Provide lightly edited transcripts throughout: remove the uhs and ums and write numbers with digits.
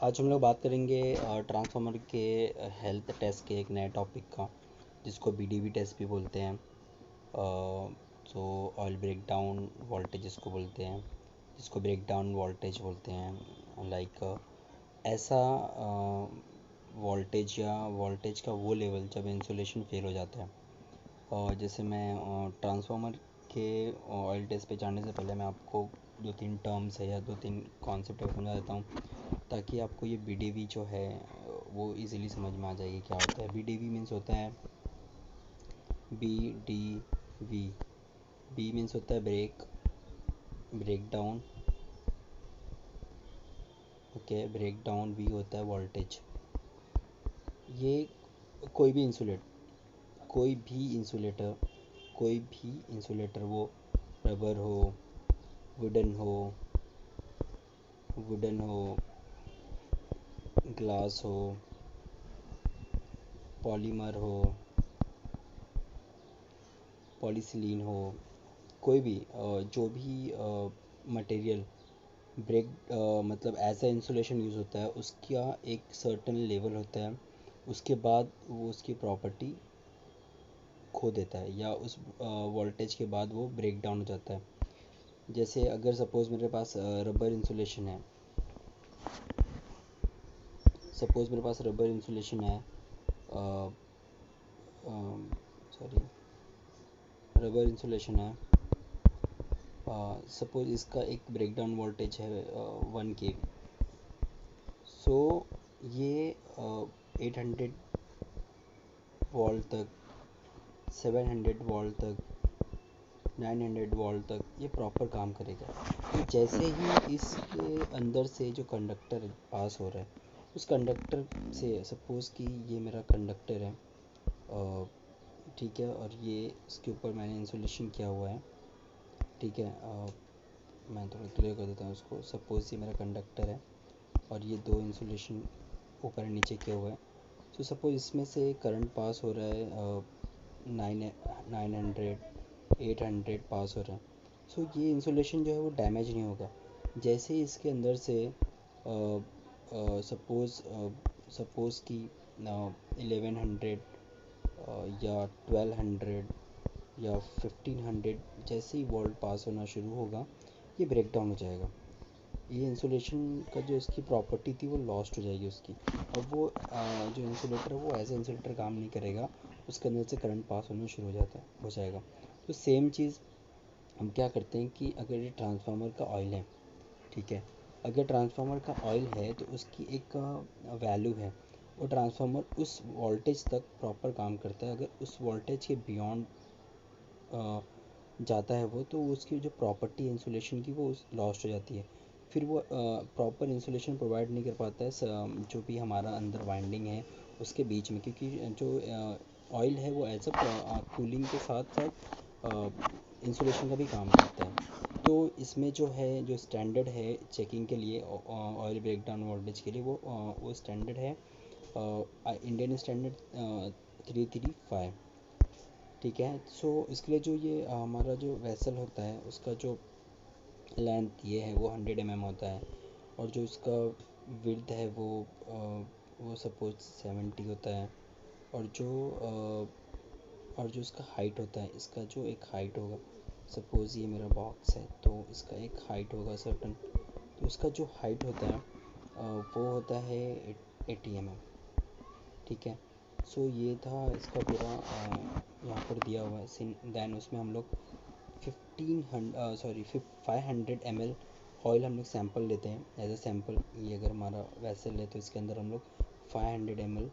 आज हम लोग बात करेंगे ट्रांसफार्मर के हेल्थ टेस्ट के एक नए टॉपिक का, जिसको बीडीवी टेस्ट भी बोलते हैं। तो ऑयल ब्रेक डाउन वोल्टेज जिसको बोलते हैं, जिसको ब्रेक डाउन वोल्टेज बोलते हैं। लाइक ऐसा वोल्टेज या वोल्टेज का वो लेवल जब इंसुलेशन फेल हो जाता है। जैसे मैं ट्रांसफार्मर के ऑयल टेस्ट पे जाने से पहले मैं आपको दो तीन टर्म्स है या दो तीन कॉन्सेप्ट समझा देता हूँ, ताकि आपको ये बीडीवी जो है वो इजीली समझ में आ जाएगी क्या होता है। बीडीवी मीन्स होता है BDV। बी मीन्स होता है break down, okay, break down. V होता है वोल्टेज। ये कोई भी इंसुलेटर वो रबर हो, वुडन हो, ग्लास हो, पॉलीमर हो, पॉलीसिलीन हो, कोई भी जो भी मटेरियल ब्रेक मतलब ऐसा इंसुलेशन यूज़ होता है, उसका एक सर्टेन लेवल होता है। उसके बाद वो उसकी प्रॉपर्टी खो देता है, या उस वोल्टेज के बाद वो ब्रेक डाउन हो जाता है। जैसे अगर सपोज़ मेरे पास रबर इंसुलेशन है, रबर इंसुलेशन है। सपोज़ इसका एक ब्रेकडाउन वोल्टेज है 1 kV। सो ये 800 वोल्ट तक, 700 वोल्ट तक, 900 वोल्ट तक ये प्रॉपर काम करेगा। तो जैसे ही इसके अंदर से जो कंडक्टर पास हो रहा है, उस कंडक्टर से, सपोज़ कि ये मेरा कंडक्टर है, ठीक है, और ये इसके ऊपर मैंने इंसुलेशन किया हुआ है, ठीक है। मैं थोड़ा क्लियर कर देता हूँ इसको। सपोज़ ये मेरा कंडक्टर है और ये दो इंसुलेशन ऊपर नीचे किया हुआ है। तो सपोज़ इसमें से करंट पास हो रहा है 900, 800 पास हो रहा है। सो ये इंसुलेशन जो है वो डैमेज नहीं होगा। जैसे ही इसके अंदर से सपोज़ कि 1100 या 1200 या 1500 जैसे ही वोल्ट पास होना शुरू होगा, ये ब्रेक डाउन हो जाएगा। ये इंसुलेशन का जो इसकी प्रॉपर्टी थी वो लॉस्ट हो जाएगी उसकी। और वो जो इंसुलेटर है वो ऐसे इंसुलेटर काम नहीं करेगा, उसके अंदर से करंट पास होना शुरू हो जाएगा। तो सेम चीज़ हम क्या करते हैं कि अगर ये ट्रांसफार्मर का ऑयल है, ठीक है, अगर ट्रांसफार्मर का ऑयल है तो उसकी एक वैल्यू है। वो ट्रांसफार्मर उस वोल्टेज तक प्रॉपर काम करता है। अगर उस वोल्टेज के बियॉन्ड जाता है वो, तो उसकी जो प्रॉपर्टी इंसुलेशन की वो लॉस्ट हो जाती है। फिर वो प्रॉपर इंसुलेशन प्रोवाइड नहीं कर पाता है जो भी हमारा अंदर वाइंडिंग है उसके बीच में, क्योंकि जो ऑयल है वो एज अ कूलिंग के साथ साथ इंसुलेशन का भी काम करता है। तो इसमें जो है, जो स्टैंडर्ड है चेकिंग के लिए ऑयल ब्रेकडाउन वोल्टेज के लिए, वो स्टैंडर्ड है इंडियन स्टैंडर्ड 335, ठीक है। सो इसके लिए जो ये हमारा जो वेसल होता है उसका जो लेंथ ये है वो 100 mm होता है, और जो इसका विड्थ है वो सपोज 70 होता है। और जो इसका हाइट होता है, इसका जो एक हाइट होगा, सपोज़ ये मेरा बॉक्स है तो इसका एक हाइट होगा सर्टन। तो इसका जो हाइट होता है वो होता है 80 mm, ठीक है। सो ये था इसका पूरा यहाँ पर दिया हुआ है। दैन उसमें हम लोग 500 ml ऑयल हम लोग सैंपल लेते हैं एज अ सैंपल। ये अगर हमारा वेसल है तो इसके अंदर हम लोग 500 ml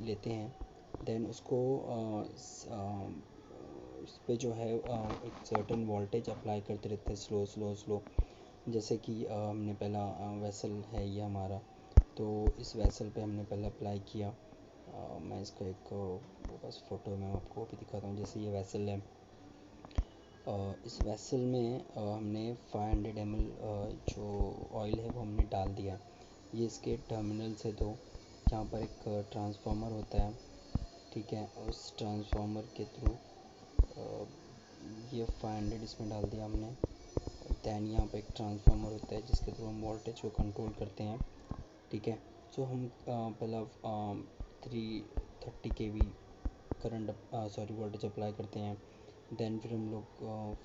लेते हैं। देन उसको उस पर जो है एक सर्टेन वोल्टेज अप्लाई करते रहते हैं, स्लो स्लो स्लो। जैसे कि हमने पहला वेसल है ये हमारा, तो इस वेसल पे हमने पहले अप्लाई किया। मैं इसका एक बस फ़ोटो में आपको भी दिखाता हूँ। जैसे ये वेसल है, इस वेसल में हमने 500 ml जो ऑयल है वो हमने डाल दिया है। ये इसके टर्मिनल से दो, जहाँ पर एक ट्रांसफार्मर होता है, ठीक है। उस ट्रांसफार्मर के थ्रू ये 500 इसमें डाल दिया हमने। दैन यहाँ पर एक ट्रांसफार्मर होता है जिसके थ्रू हम वोल्टेज को कंट्रोल करते हैं। ठीक है। सो हम पहला 330 kV current sorry voltage apply करते हैं। देन फिर हम लोग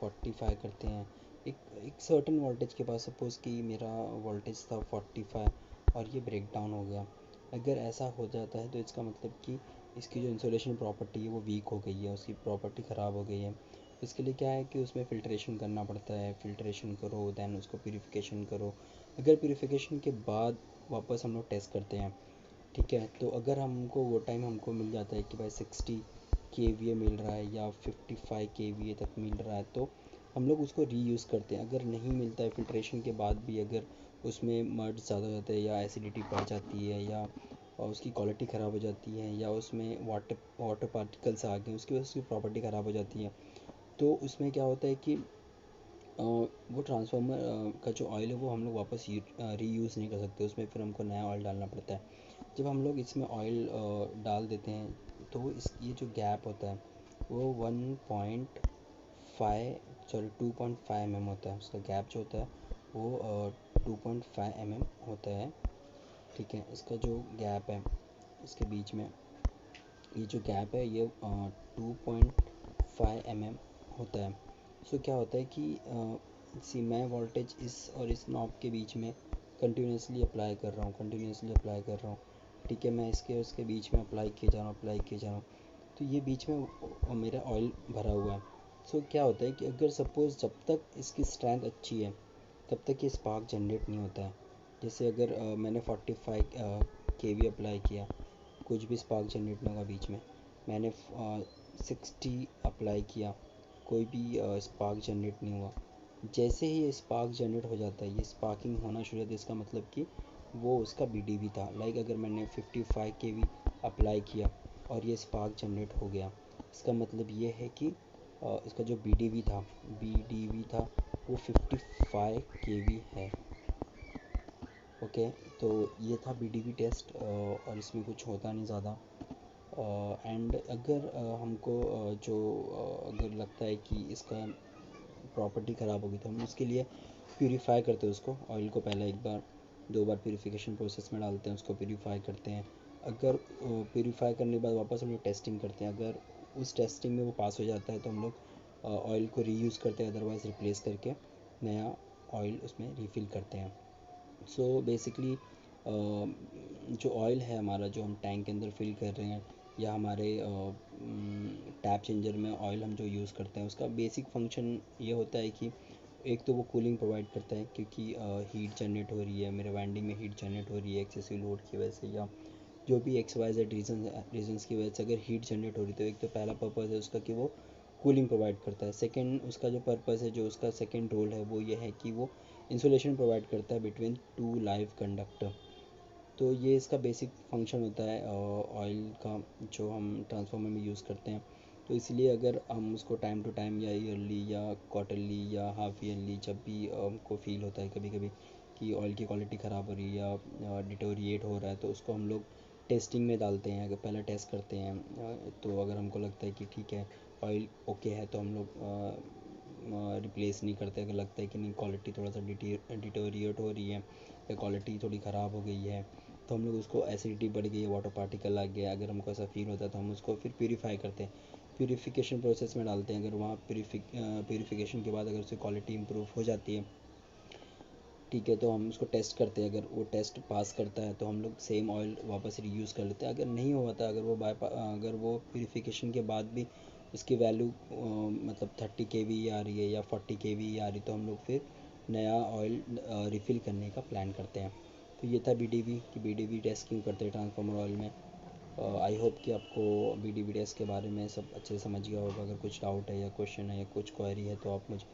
45 करते हैं। एक एक सर्टेन वोल्टेज के पास, सपोज़ कि मेरा वोल्टेज था 45 और ये ब्रेक डाउन हो गया। अगर ऐसा हो जाता है तो इसका मतलब कि इसकी जो इंसुलेशन प्रॉपर्टी है वो वीक हो गई है, उसकी प्रॉपर्टी ख़राब हो गई है। इसके लिए क्या है कि उसमें फ़िल्ट्रेशन करना पड़ता है। फ़िल्ट्रेशन करो, देन उसको प्यूरिफिकेशन करो। अगर प्यूरिफिकेशन के बाद वापस हम लोग टेस्ट करते हैं, ठीक है, तो अगर हमको वो टाइम हमको मिल जाता है कि भाई 60 kVA मिल रहा है या 55 kVA तक मिल रहा है, तो हम लोग उसको रीयूज़ करते हैं। अगर नहीं मिलता है फ़िल्ट्रेशन के बाद भी, अगर उसमें मड ज़्यादा हो जाता है या एसिडिटी बढ़ जाती है या उसकी क्वालिटी ख़राब हो जाती है या उसमें वाटर वाटर पार्टिकल्स आ गए, उसकी वजह से उसकी प्रॉपर्टी ख़राब हो जाती है, तो उसमें क्या होता है कि वो ट्रांसफार्मर का जो ऑयल है वो हम लोग वापस रीयूज़ नहीं कर सकते, उसमें फिर हमको नया ऑयल डालना पड़ता है। जब हम लोग इसमें ऑयल डाल देते हैं तो ये जो गैप होता है वो 2.5 होता है। उसका गैप जो होता है वो 2.5 होता है, ठीक है। इसका जो गैप है इसके बीच में, ये जो गैप है ये 2.5 होता है। सो क्या होता है कि सी मैं वोल्टेज इस और इस नॉब के बीच में कंटिन्यूसली अप्लाई कर रहा हूँ, ठीक है। मैं इसके उसके बीच में अप्लाई किए जा रहा हूँ, तो ये बीच में मेरा ऑयल भरा हुआ है। सो क्या होता है कि अगर सपोज़ जब तक इसकी स्ट्रेंथ अच्छी है तब तक ये स्पार्क जनरेट नहीं होता है। जैसे अगर मैंने 45 kV अप्लाई किया, कुछ भी स्पार्क जनरेट नहीं होगा बीच में। मैंने 60 अप्लाई किया, कोई भी स्पार्क जनरेट नहीं हुआ। जैसे ही ये स्पार्क जनरेट हो जाता है, ये स्पार्किंग होना शुरू होता है, इसका मतलब कि वो उसका BDV था। लाइक अगर मैंने 55 kV अप्लाई किया और ये स्पार्क जनरेट हो गया, इसका मतलब ये है कि इसका जो BDV था वो 55 kV है। ओके, तो ये था BDV टेस्ट, और इसमें कुछ होता नहीं ज़्यादा। एंड अगर हमको अगर लगता है कि इसका प्रॉपर्टी ख़राब होगी तो हम उसके लिए प्यूरीफाई करते हैं उसको, ऑयल को पहले एक बार 2 बार प्यूरीफिकेशन प्रोसेस में डालते हैं, उसको प्यूरीफाई करते हैं। अगर प्यूरीफाई करने के बाद वापस हम लोग टेस्टिंग करते हैं। अगर उस टेस्टिंग में वो पास हो जाता है तो हम लोग ऑयल को रीयूज़ करते हैं, अदरवाइज़ रिप्लेस करके नया ऑयल उसमें रिफ़िल करते हैं। सो बेसिकली जो ऑयल है हमारा, जो हम टैंक के अंदर फिल कर रहे हैं या हमारे टैप चेंजर में ऑयल हम जो यूज़ करते हैं, उसका बेसिक फंक्शन ये होता है कि एक तो वो कूलिंग प्रोवाइड करता है, क्योंकि हीट जनरेट हो रही है, मेरे वाइंडिंग में हीट जनरेट हो रही है एक्सेसिव लोड की वजह से, या जो भी XYZ रीजंस की वजह से अगर हीट जनरेट हो रही है, तो एक तो पहला पर्पज़ है उसका कि वो कूलिंग प्रोवाइड करता है। सेकंड उसका जो पर्पज़ है, जो उसका सेकंड रोल है, वो ये है कि वो इंसुलेशन प्रोवाइड करता है बिटवीन टू लाइव कंडक्टर। तो ये इसका बेसिक फंक्शन होता है ऑयल का, जो हम ट्रांसफार्मर में यूज़ करते हैं। तो इसलिए अगर हम उसको टाइम टू टाइम या ईयरली या क्वार्टरली या हाफ ईयरली, जब भी हमको फील होता है कभी कभी कि ऑयल की क्वालिटी ख़राब हो रही है या डिटोरिएट हो रहा है, तो उसको हम लोग टेस्टिंग में डालते हैं। अगर पहले टेस्ट करते हैं, तो अगर हमको लगता है कि ठीक है ऑयल ओके है, तो हम लोग रिप्लेस नहीं करते। अगर लगता है कि नहीं क्वालिटी थोड़ा सा डिटोरिएट हो रही है या क्वालिटी थोड़ी ख़राब हो गई है, तो हम लोग उसको एसिडिटी बढ़ गई है, वाटर पार्टिकल आ गया, अगर हमको ऐसा फील होता है तो हम उसको फिर प्यूरीफाई करते हैं, प्यूरीफिकेशन प्रोसेस में डालते हैं। अगर वहाँ प्यूरीफिकेशन के बाद अगर उसकी क्वालिटी इंप्रूव हो जाती है, ठीक है, तो हम उसको टेस्ट करते हैं। अगर वो टेस्ट पास करता है तो हम लोग सेम ऑयल वापस रीयूज़ कर लेते हैं। अगर नहीं होता, अगर वो प्यूरीफिकेशन के बाद भी उसकी वैल्यू मतलब 30 kV आ रही है या 40 kV आ रही, तो हम लोग फिर नया ऑयल रिफ़िल करने का प्लान करते हैं। तो ये था BDV कि BDV टेस्ट क्यों करते हैं ट्रांसफार्मर ऑयल में। आई होप कि आपको BDV टेस्ट के बारे में सब अच्छे से समझ गया होगा। अगर कुछ डाउट है या क्वेश्चन है या कुछ क्वेरी है तो आप मुझे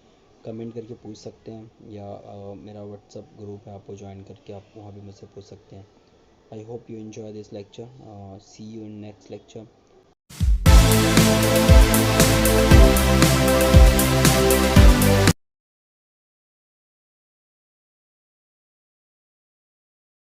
कमेंट करके पूछ सकते हैं, या मेरा व्हाट्सअप ग्रुप है, आपको ज्वाइन करके आप वहाँ भी मुझसे पूछ सकते हैं। I hope you enjoy this lecture. See you in next lecture.